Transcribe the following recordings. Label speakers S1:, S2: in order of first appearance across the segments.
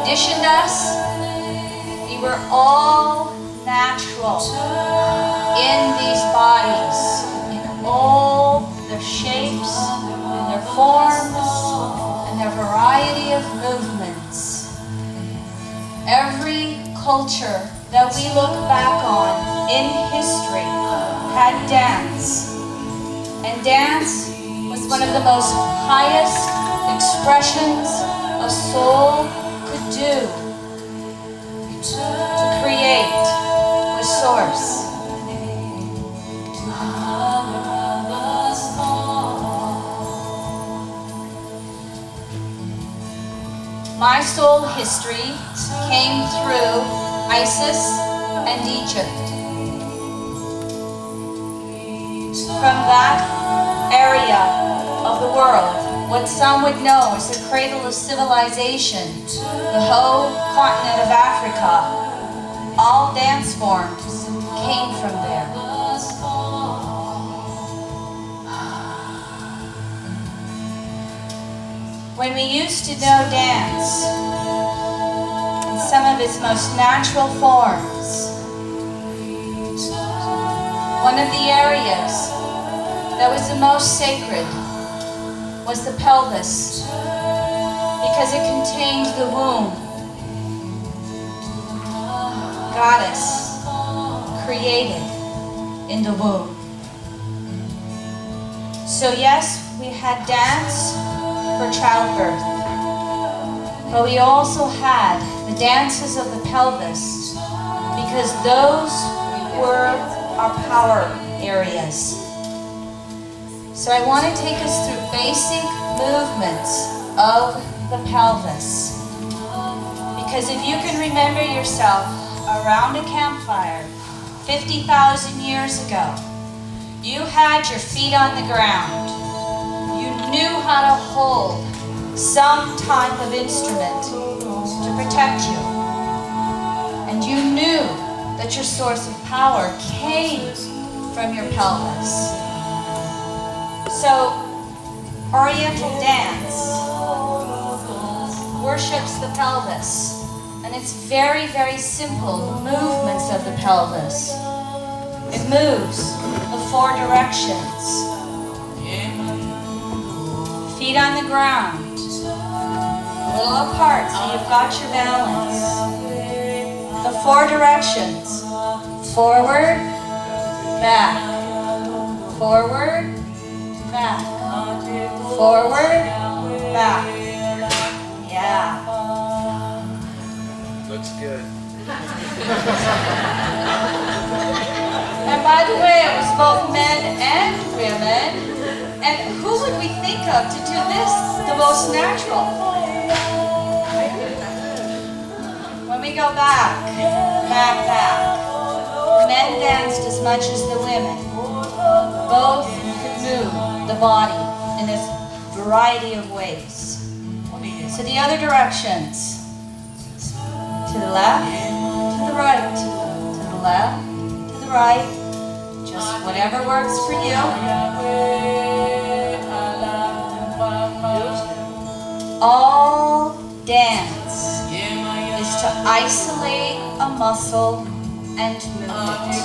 S1: conditioned us. We were all natural in these bodies, in all their shapes, and their forms, and their variety of movements. Every culture that we look back on in history had dance. And dance was one of the most highest expressions a soul could do to create with Source. My soul history came through Isis and Egypt. From that area of the world, what some would know as the cradle of civilization, the whole continent of Africa, all dance forms came from there. When we used to know dance in some of its most natural forms, one of the areas that was the most sacred was the pelvis, because it contained the womb. Goddess created in the womb. So yes, we had dance for childbirth, but we also had the dances of the pelvis, because those were our power areas. So I want to take us through basic movements of the pelvis, because if you can remember yourself around a campfire 50,000 years ago, you had your feet on the ground. You knew how to hold some type of instrument to protect you. And you knew that your source of power came from your pelvis. So, Oriental dance worships the pelvis. And it's very, very simple movements of the pelvis. It moves the 4 directions. Feet on the ground, a little apart so you've got your balance. The 4 directions: forward, back, forward, back, forward, back. Yeah.
S2: Looks good.
S1: And by the way, it was both men and women. And who would we think of to do this the most natural? When we go back, the men danced as much as the women. Both could move the body in this variety of ways. So the other directions: to the left, to the right, to the left, to the right, just whatever works for you. All dance is to isolate a muscle and move it.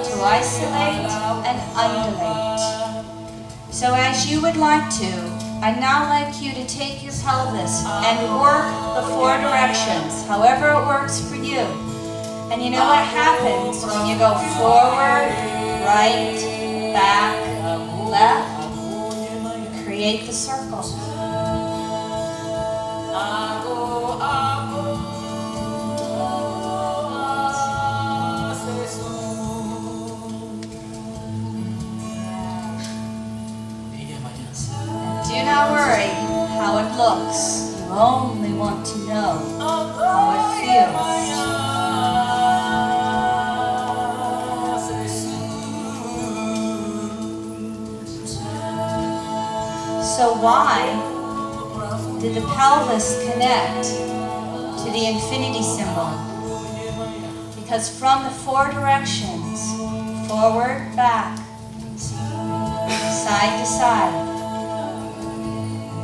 S1: To isolate and undulate. So as you would like to, I'd now like you to take your pelvis and work the 4 directions, however it works for you. And you know what happens when you go forward, right, back, left? You create the circle. Do not worry how it looks. You only want to know how it feels. So why did the pelvis connect to the infinity symbol? Because from the 4 directions, forward, back, side to side,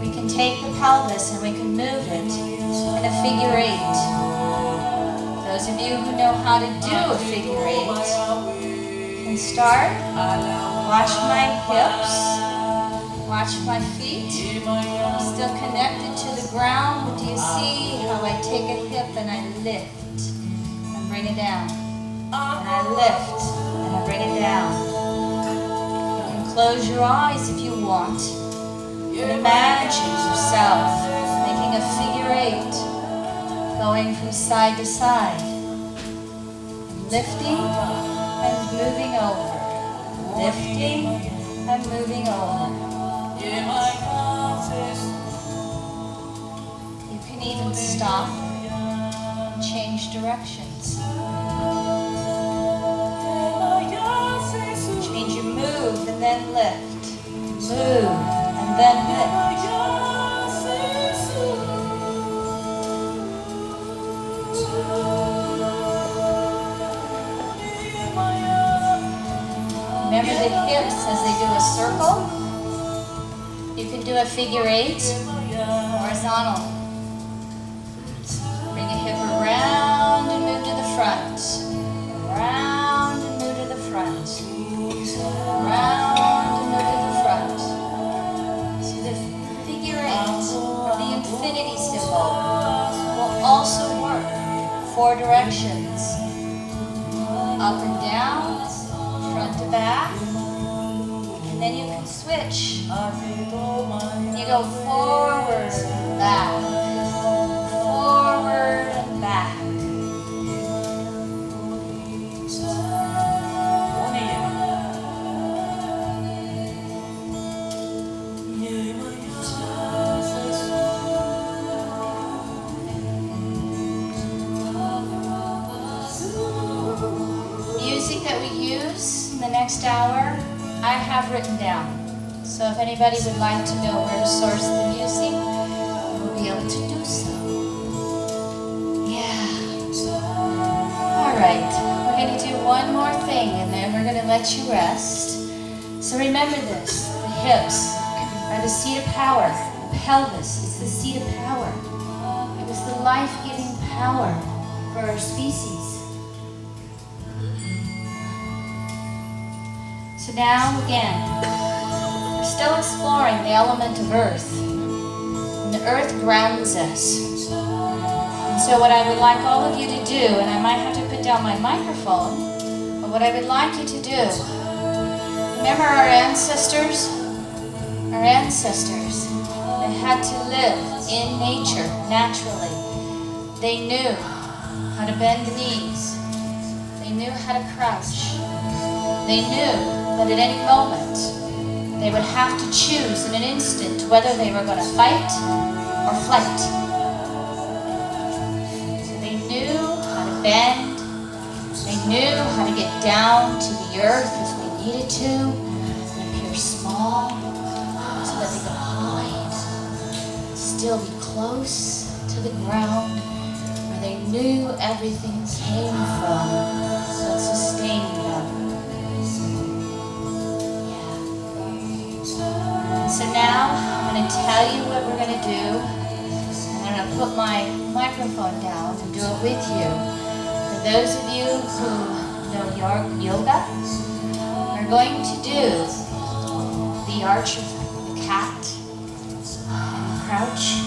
S1: we can take the pelvis and we can move it in a figure eight. Those of you who know how to do a figure eight can start. Watch my hips, watch my feet. I'm still connected to the ground, but do you see how I take a hip and I lift and bring it down? And I lift and I bring it down. You can close your eyes if you want. And imagine yourself making a figure eight, going from side to side, lifting and moving over, lifting and moving over. You can even stop and change directions. Change your move and then lift, move and then lift. Remember the hips as they do a circle? You can do a figure eight horizontal. Bring a hip around and move to the front. Around and move to the front. Around and move to the front. So the figure eight, or the infinity symbol, will also work 4 directions. Up and down, front to back, and then you can switch. You go forward and back, forward and back. Music that we use in the next hour, I have written down. So if anybody would like to know where to source the music, we'll be able to do so. Yeah. All right, we're going to do one more thing and then we're going to let you rest. So remember this, the hips are the seat of power. The pelvis is the seat of power. It was the life-giving power for our species. So now, again, we're still exploring the element of earth. And the earth grounds us. And so what I would like all of you to do, and I might have to put down my microphone, but what I would like you to do, remember our ancestors? Our ancestors, they had to live in nature, naturally. They knew how to bend the knees. They knew how to crouch. They knew that at any moment they would have to choose in an instant whether they were going to fight or flight. So they knew how to bend, they knew how to get down to the earth if they needed to, and appear small so that they could hide, still be close to the ground where they knew everything came from that sustained them. So now I'm going to tell you what we're going to do, and I'm going to put my microphone down and do it with you. For those of you who know yoga, we're going to do the arch of the cat, and crouch,